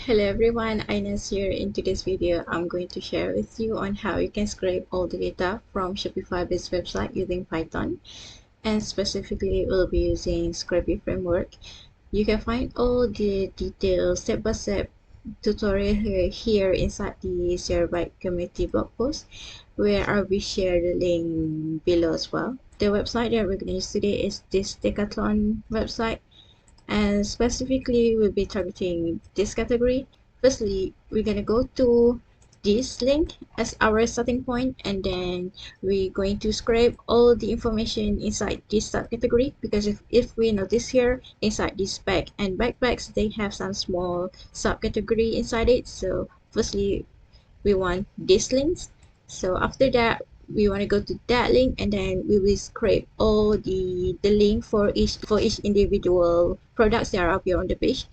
Hello everyone, Ines here. In today's video, I'm going to share with you on how you can scrape all the data from Shopify-based website using Python, and specifically we'll be using Scrapy framework. You can find all the details step-by-step tutorial here inside the Share by Community blog post, where I will share the link below as well. The website that we're going to use today is this Decathlon website, and specifically we'll be targeting this category. Firstly, we're gonna go to this link as our starting point, and then we're going to scrape all the information inside this subcategory, because if we notice here inside this bag and backpacks, they have some small subcategory inside it. So firstly, we want these links. So after that, we want to go to that link, and then we will scrape all the link for each individual products that are up here on the page.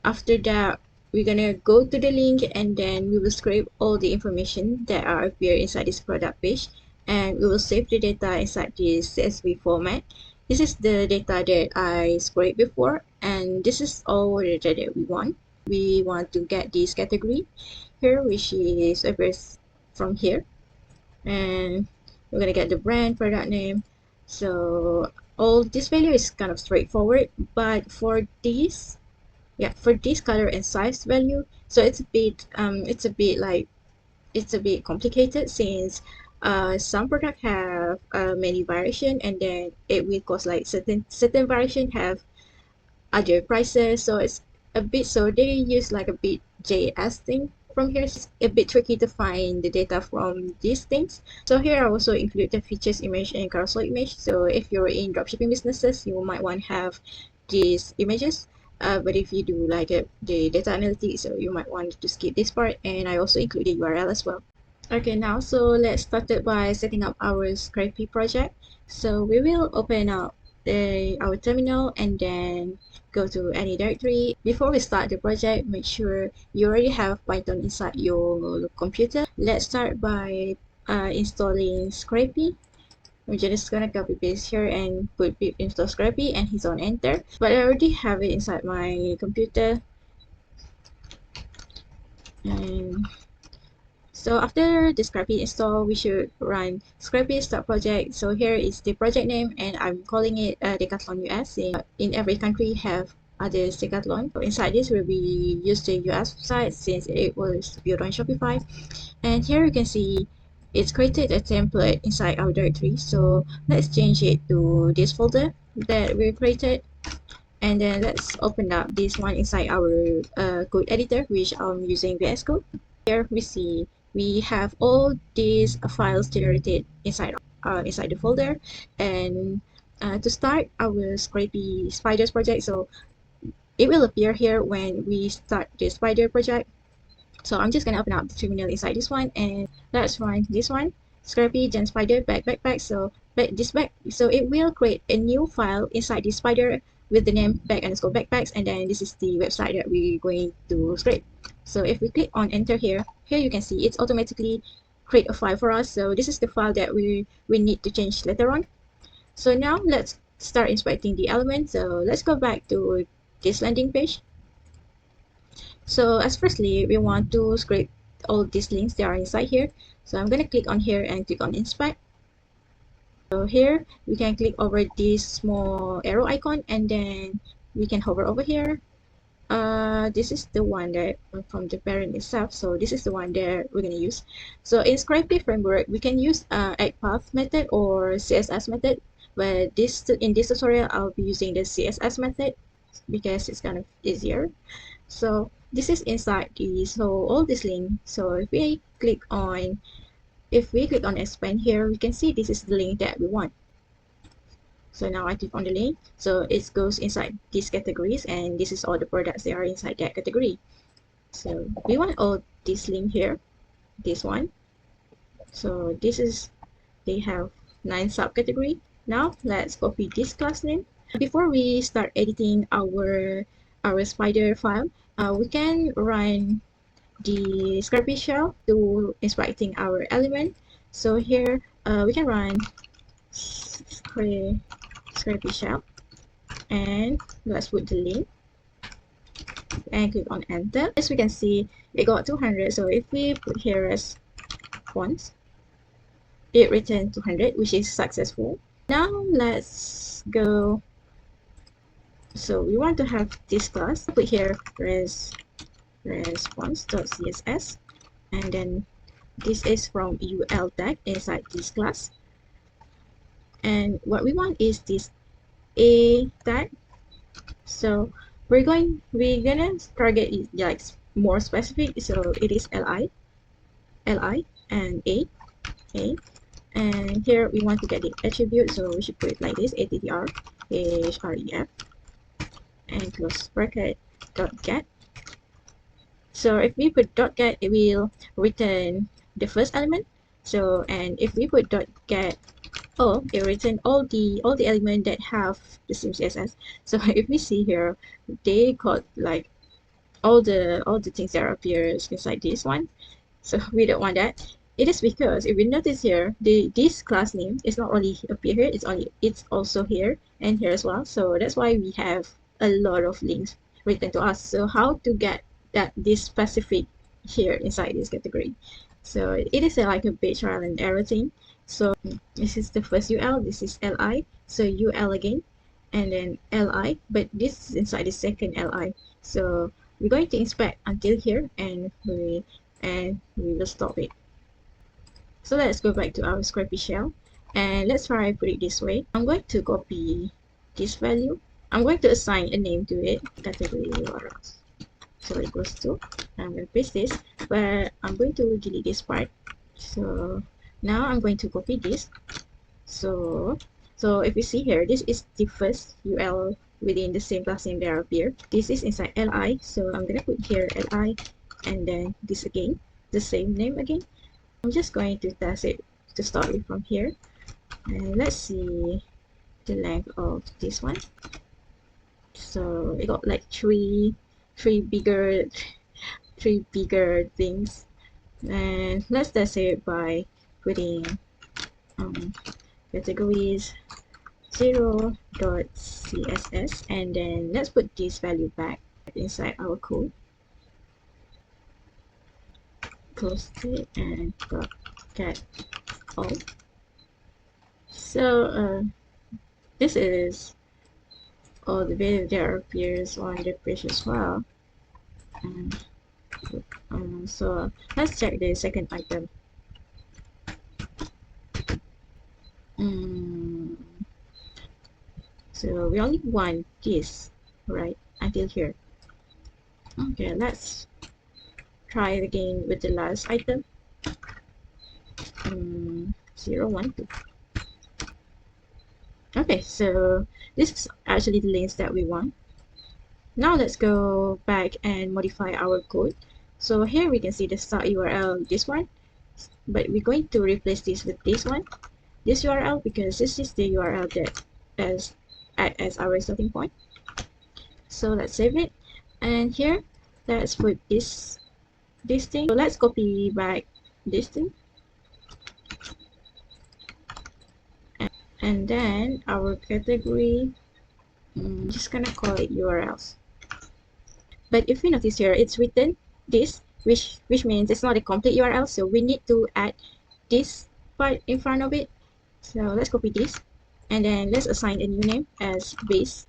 After that, we're gonna go to the link, and then we will scrape all the information that are up here inside this product page, and we will save the data inside this CSV format. This is the data that I scraped before, and this is all the data that we want. We want to get this category here, which is appears from here, and we're gonna get the brand, product name. So all this value is kind of straightforward, but for this color and size value, so it's a bit complicated, since some product have many variation, and then it will cost like certain variation have other prices. So it's a bit, so they use like a bit JS thing from here. It's a bit tricky to find the data from these things. So here I also include the features image and carousel image. So if you're in dropshipping businesses, you might want to have these images. But if you do like the data analytics, so you might want to skip this part, and I also include the URL as well. Okay, now so let's start it by setting up our Scrapy project. So we will open up our terminal, and then go to any directory. Before we start the project, make sure you already have Python inside your computer. Let's start by installing Scrapy. I'm just gonna copy paste here and put pip install Scrapy and hit on enter. But I already have it inside my computer. And so after the Scrapy install, we should run Scrapy start project. So here is the project name, and I'm calling it Decathlon US. In every country have other Decathlon. So inside this, we will use the US site since it was built on Shopify. And here you can see it's created a template inside our directory. So let's change it to this folder that we created. And then let's open up this one inside our code editor, which I'm using VS Code. Here we see we have all these files generated inside the folder. And to start our Scrapy spiders project, so it will appear here when we start the spider project. So I'm just gonna open up the terminal inside this one, and let's run this one, Scrapy gen spider backpack. So it will create a new file inside this spider with the name bag_backpacks, and then this is the website that we're going to scrape. So if we click on enter here you can see it's automatically create a file for us. So this is the file that we need to change later on. So now let's start inspecting the elements. So let's go back to this landing page. So as firstly, we want to scrape all these links that are inside here. So I'm going to click on here and click on inspect. So here we can click over this small arrow icon, and then we can hover over here. This is the one that from the parent itself. So this is the one that we're going to use. So in Scrapy framework, we can use AggPath method or CSS method. But in this tutorial, I'll be using the CSS method because it's kind of easier. So this is inside all this link. So if we click on expand here, we can see this is the link that we want. So now I click on the link, so it goes inside these categories, and this is all the products that are inside that category. So we want all this link here, this one. So they have 9 subcategory. Now let's copy this class name. Before we start editing our spider file, we can run the Scrapy shell to inspecting our element. So here we can run Scrapy shell, and let's put the link and click on enter. As we can see, it got 200. So if we put here as once, it returned 200, which is successful. Now let's go. So we want to have this class. Put here response.css, and then this is from ul tag inside this class. And what we want is this a tag. So we're gonna target it like more specific. So it is li and a. And here we want to get the attribute, so we should put it like this: attr href and close bracket dot get. So if we put dot get, it will return the first element. So, and if we put dot get all, it return all the element that have the same CSS. So if we see here, they got like all the things that appears inside this one. So we don't want that. It is because if we notice here, this class name is not only appear here, it's also here and here as well. So that's why we have a lot of links written to us. So how to get this specific here inside this category? So it is like a bit trial and error thing. So this is the first UL, this is li, so UL again, and then li, but this is inside the second li. So we're going to inspect until here, and we will stop it. So let's go back to our Scrapy shell, and let's try put it this way. I'm going to copy this value. I'm going to assign a name to it, category URLs. So it goes to, I'm going to paste this, but I'm going to delete this part. So now I'm going to copy this. So if you see here, this is the first UL within the same class name that appear. This is inside li, so I'm gonna put here li, and then this again, the same name again. I'm just going to test it to start it from here, and let's see the length of this one. So it got like three bigger things, and let's test it by putting categories 0.css, and then let's put this value back inside our code. Close it and get all. So this is all the value that appears on the page as well. So let's check the second item. So we only want this, right, until here. Okay, let's try it again with the last item. 0, 1, 2. Okay, so this is actually the links that we want. Now let's go back and modify our code. So here we can see the start URL, this one, but we're going to replace this with this one, this URL, because this is the URL that as our starting point. So let's save it, and here let's put this thing. So let's copy back this thing, and then our category, just gonna call it URLs. But if you notice here, it's written this, which means it's not a complete URL, so we need to add this part in front of it. So let's copy this, and then let's assign a new name as base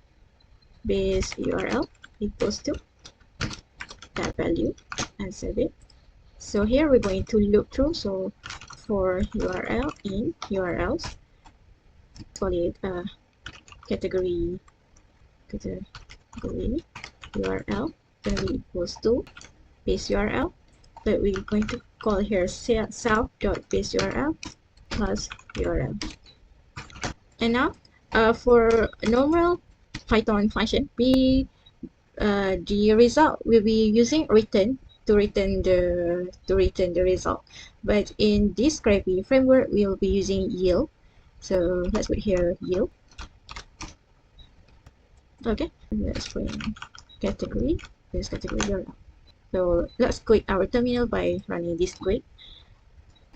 URL equals to that value, and save it. So here we're going to loop through. So for URL in URLs, call it category URL value equals to base URL, but we're going to call here self.base URL plus URL. And now for a normal Python function, the result will be using return to return the result, but in this Scrapy framework we'll be using yield. So let's put here yield. Okay, let's put in category, this category URL. So let's quit our terminal by running this script.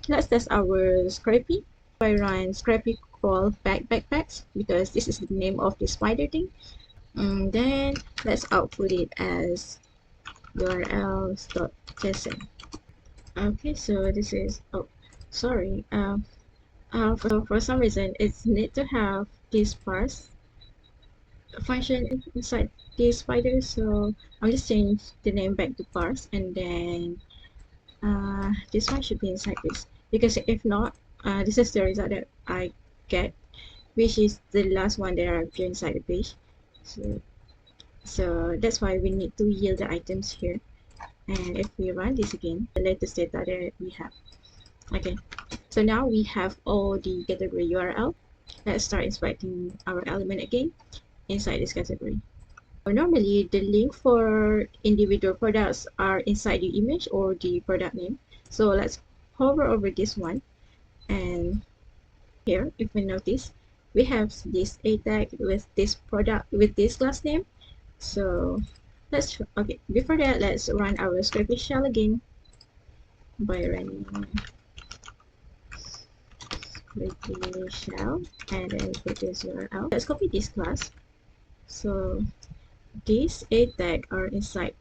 Let's test our Scrapy. I run Scrapy crawl backpacks, because this is the name of the spider thing. And then let's output it as urls.json. Okay, so this is, oh, sorry, for some reason it's need to have this parse function inside this spider, so I'll just change the name back to parse, and then this one should be inside this, because if not, this is the result that I get, which is the last one that I appear inside the page. So that's why we need to yield the items here. And if we run this again, the latest data that we have. Okay, so now we have all the category URL. Let's start inspecting our element again inside this category. Normally, the link for individual products are inside the image or the product name. So let's hover over this one, and here, if we notice, we have this A tag with this product with this class name. So okay, before that, let's run our Scrapy shell again by running Scrapy shell and then put this URL. Let's copy this class. So these A tag are inside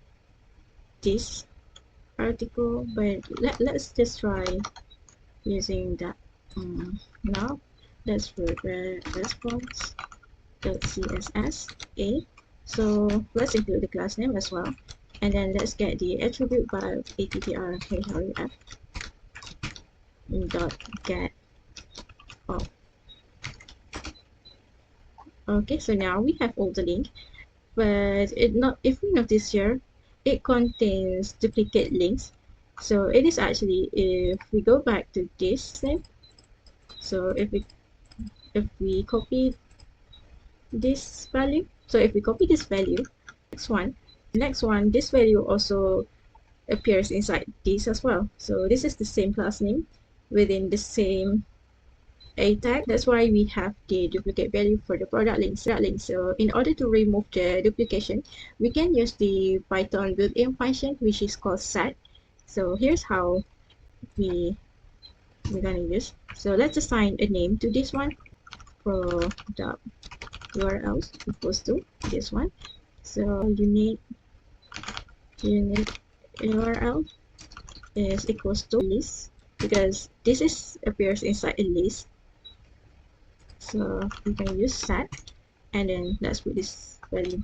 this article, but let's just try using that. Now let's put response.css A. So let's include the class name as well, and then let's get the attribute by attr dot get. Okay, so now we have all the link, but if we notice here, it contains duplicate links. So it is actually, if we go back to this name, so if we copy this value, so if we copy this value, next one, this value also appears inside this as well. So this is the same class name within the same A tag. That's why we have the duplicate value for the product link. So in order to remove the duplication, we can use the Python built-in function, which is called set. So here's how we're gonna use. So let's assign a name to this one. Product URLs equals to this one. So unique URL is equals to list, because this appears inside a list. So we can use set, and then let's put this value.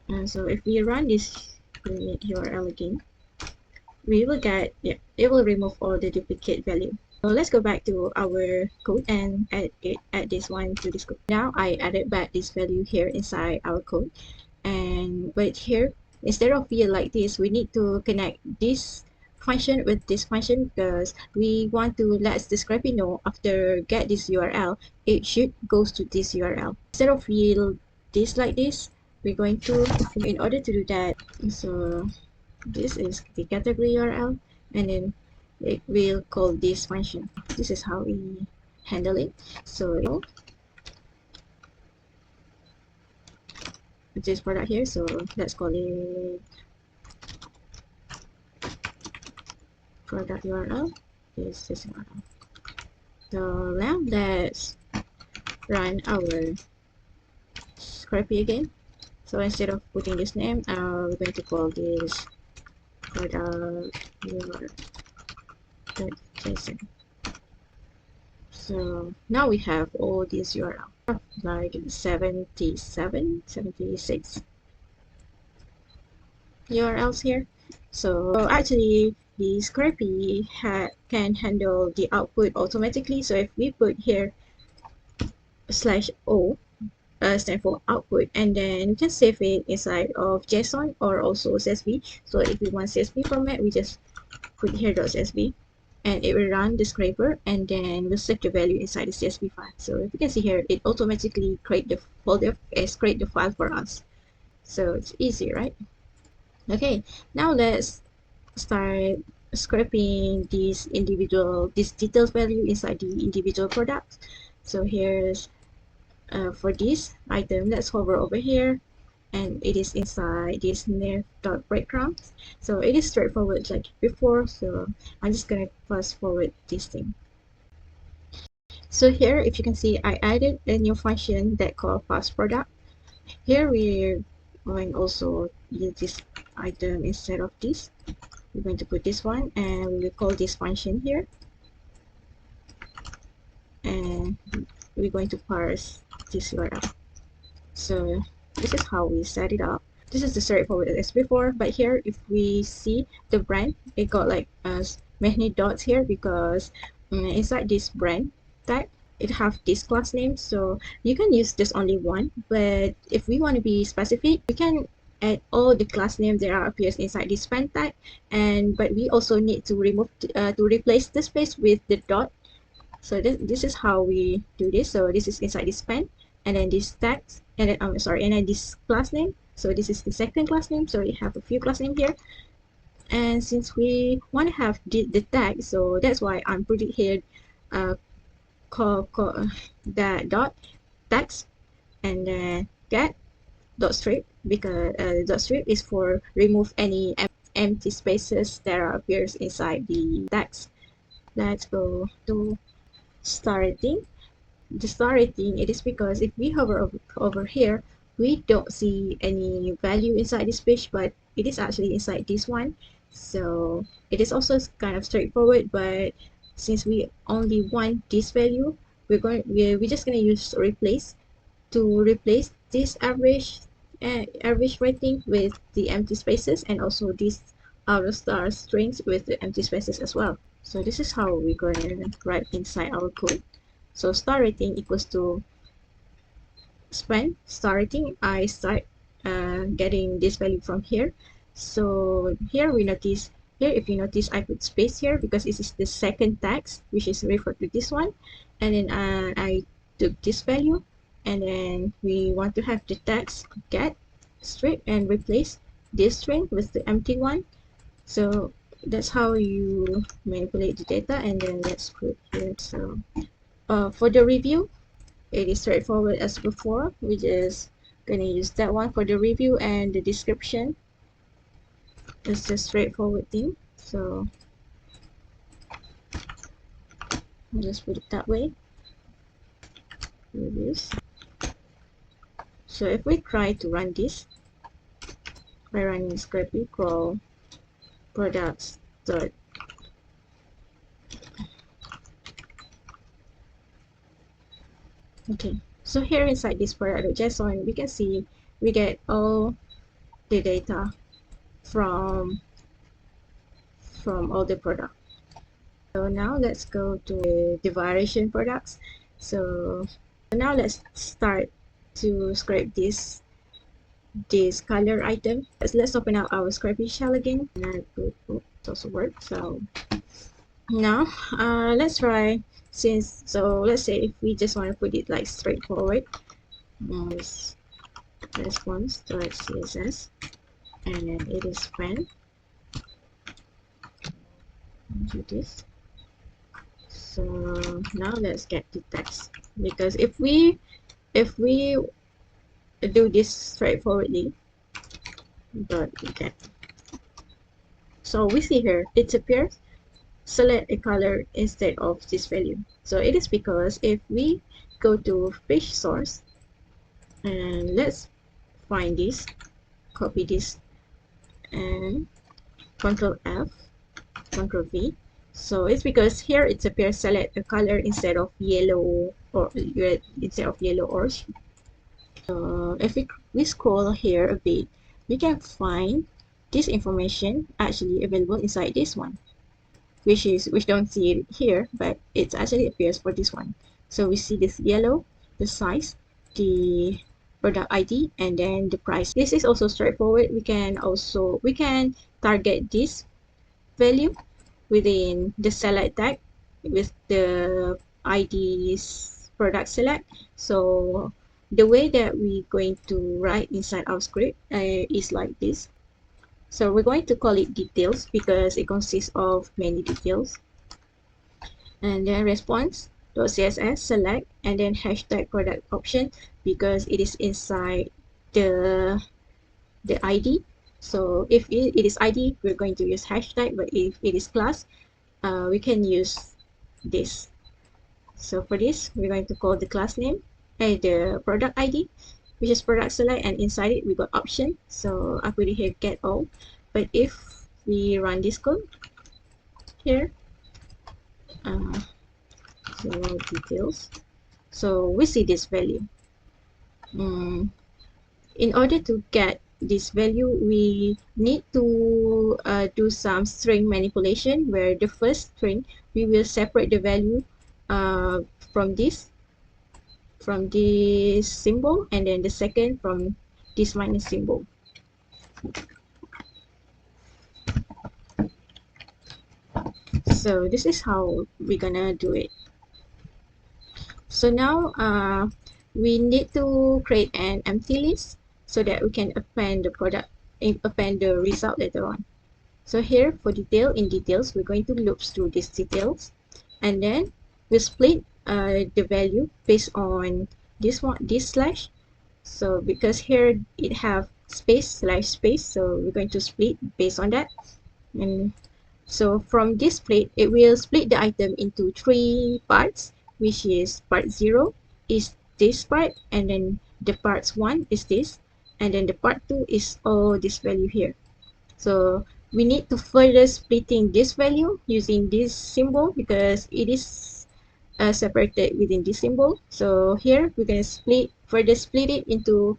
And so if we run this unique URL again, we will get, yeah, it will remove all the duplicate value. So let's go back to our code and add this one to this code. Now I added back this value here inside our code, but here, instead of here like this, we need to connect this function with this function, because we want to let the Scrapy know after get this URL, it should goes to this URL. Instead of yield this like this, we're going to, in order to do that, so this is the category URL, and then it will call this function. This is how we handle it. So this product here, so let's call it product URL. This is URL. So now let's run our Scrapy again. So instead of putting this name, we're going to call this product URL.json. So now we have all these URL, like 77, 76 URLs here. So actually, the Scrapy can handle the output automatically. So if we put here /o, stand for output, and then you can save it inside of JSON or also CSV. So if we want CSV format, we just put here .csv, and it will run the scraper, and then we'll save the value inside the CSV file. So if you can see here, it automatically create the folder, create the file for us. So it's easy, right? Okay, now let's start scraping this details value inside the individual products. So here's for this item, let's hover over here, and it is inside this nav.breadcrumbs. So it is straightforward like before, so I'm just gonna fast forward this thing. So here, if you can see, I added a new function that called fast product. Here we're going also use this item instead of this. We're going to put this one, and we will call this function here, and we're going to parse this URL. So this is how we set it up. This is the straightforward as before, but here if we see the brand, it got like many dots here because inside this brand tag it have this class name, so you can use just only one, but if we want to be specific, we can add all the class name that appears inside this brand tag, and but we also need to remove to replace the space with the dot. So this is how we do this. So this is inside this span, and then this tags, and then and then this class name. So this is the second class name. So we have a few class name here, and since we want to have the tag, so that's why I'm putting here that dot tags, and then get dot strip, because dot strip is for remove any empty spaces that appears inside the tags. Let's go to star rating. The star rating, it is because if we hover over here, we don't see any value inside this page, but it is actually inside this one. So it is also kind of straightforward, but since we only want this value, we're just gonna use replace to replace this average rating with the empty spaces, and also this outer star strings with the empty spaces as well. So this is how we're going to write inside our code. So star rating equals to span star rating. I start getting this value from here. So here we notice, here if you notice, I put space here because this is the second tags which is referred to this one, and then I took this value, and then we want to have the tags get strip and replace this string with the empty one. So that's how you manipulate the data, and then let's put here. So for the review, it is straightforward as before. We just gonna use that one for the review, and the description is just straightforward thing. So I'll just put it that way. Reviews. So if we try to run this by running Scrapy crawl products dot okay, so here inside this product.json, we can see we get all the data from all the product. So now let's go to the variation products. So now let's start to scrape this color item. Let's open up our Scrapy shell again, and I put, oh, it also worked. So now let's try, so let's say if we just want to put it like straightforward, response.css, and then it is span. Do this. So now let's get the text, because if we do this straightforwardly, but okay, so we see here it appears select a color instead of this value. So it is because if we go to page source, and let's find this, copy this, and Control F, Control V. So it's because here it appears select a color instead of yellow, or red instead of yellow or if we scroll here a bit, we can find this information actually available inside this one, which don't see it here, but it actually appears for this one. So we see this yellow, the size, the product ID, and then the price. This is also straightforward. We can target this value within the select tag with the ID's product select. So the way that we're going to write inside our script is like this. So we're going to call it details because it consists of many details, and then response.css select, and then hashtag product option because it is inside the ID. So if it is ID, we're going to use hashtag, but if it is class, we can use this. So for this, we're going to call the class name and the product ID, which is product select, and inside it we got option. So I put it here get all. But if we run this code here, uh, so details, so we see this value. In order to get this value, we need to do some string manipulation, where the first string we will separate the value uh, from this symbol, and then the second from this minus symbol. So this is how we're gonna do it. So now we need to create an empty list so that we can append the product, append the result later on. So here for detail, in details, we're going to loop through these details, and then we split the value based on this one, this slash. So because here it have space slash space, so we're going to split based on that. And so from this split, it will split the item into 3 parts, which is part 0 is this part, and then the parts 1 is this, and then the part 2 is all this value here. So we need to further splitting this value using this symbol because it is separated within this symbol. So here we're going to further split it into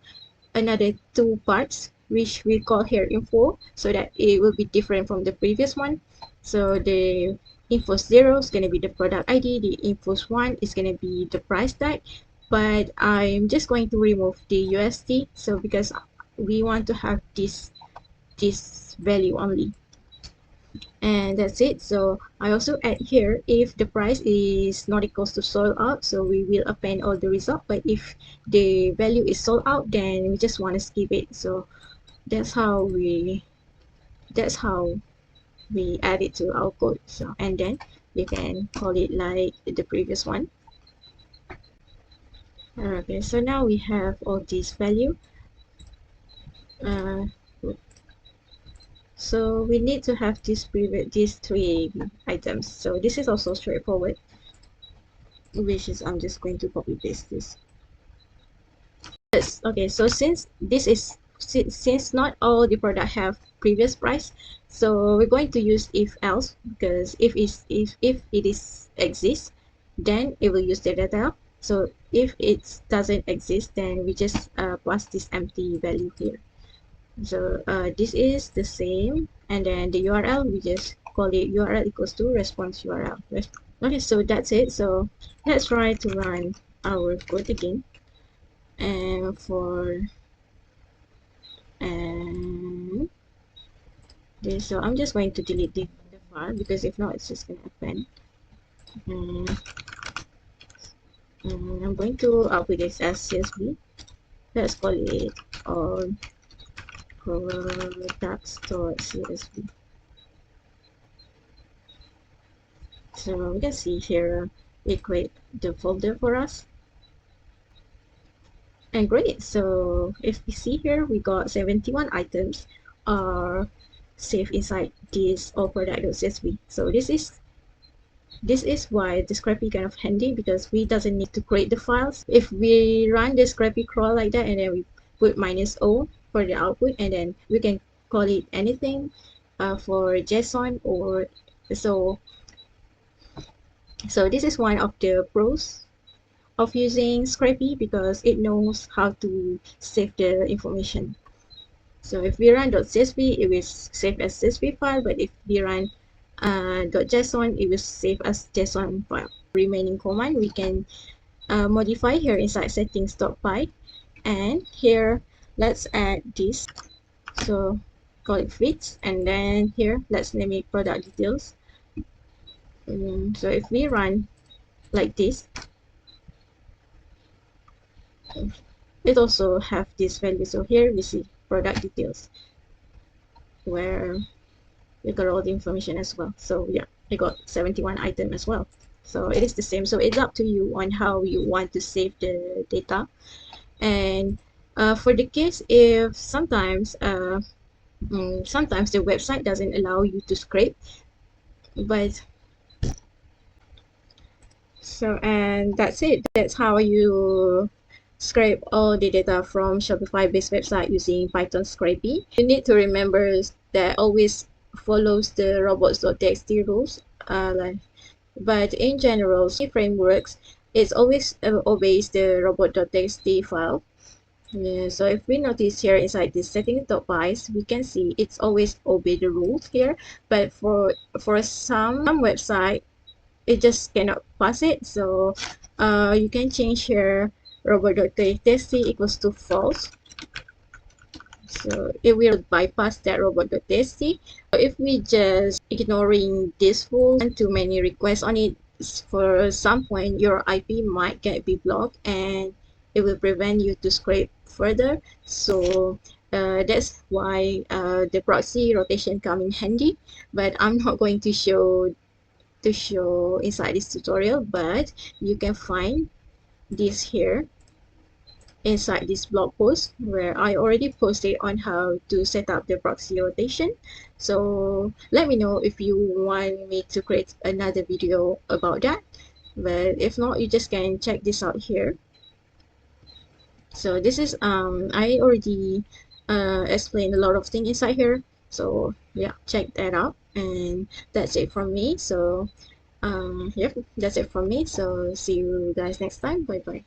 another 2 parts, which we call here info, so that it will be different from the previous one. So the info 0 is going to be the product ID, the info 1 is going to be the price tag, but I'm just going to remove the USD, so because we want to have this value only. And that's it. So I also add here if the price is not equals to sold out, so we will append all the result, but if the value is sold out, then we just want to skip it. So that's how we add it to our code. So and then we can call it like the previous one. Okay, so now we have all these value. So we need to have these 3 items. So this is also straightforward, which is I'm just going to copy paste this. Yes, okay, so since not all the product have previous price, so we're going to use if else, because if it is exists, then it will use the data. So if it doesn't exist, then we just pass this empty value here. So this is the same, and then the URL we just call it URL equals to response URL. Okay, so that's it. So let's try to run our code again, and this. So I'm just going to delete the file, because if not, it's just gonna happen. And I'm going to output this as CSV. Let's call it all products.csv. So we can see here it create the folder for us. And great, so if we see here, we got 71 items are saved inside this all product.csv. So this is why the Scrapy kind of handy, because we doesn't need to create the files. If we run the Scrapy crawl like that, and then we put -o for the output, and then we can call it anything for JSON or so. So this is one of the pros of using Scrapy, because it knows how to save the information. So if we run .csv, it will save as CSV file, but if we run .json, it will save as JSON file. Remaining command we can modify here inside settings.py, and here let's add this. So call it fits, and then here let's name it product details. So if we run like this, it also have this value. So here we see product details, where we got all the information as well. So yeah, I got 71 item as well. So it is the same. So it's up to you on how you want to save the data. And for the case if sometimes the website doesn't allow you to scrape, but so, and that's it. That's how you scrape all the data from Shopify based website using Python Scrapy. You need to remember that always follows the robots.txt rules. But in general, frameworks, it always obeys the robot.txt file. Yeah, so if we notice here inside this settings.py, we can see it's always obey the rules here. But for some website, it just cannot pass it. So you can change here robot.txt equals to false. So it will bypass that robot.txt. If we just ignoring this rule and too many requests on it, for some point your IP might get be blocked and it will prevent you to scrape further. So that's why the proxy rotation come in handy. But I'm not going to show inside this tutorial, but you can find this here inside this blog post where I already posted on how to set up the proxy rotation. So let me know if you want me to create another video about that, but if not, you just can check this out here. So this is I already explained a lot of things inside here, so yeah, check that out. And that's it from me. So yep, that's it from me. So see you guys next time. Bye bye.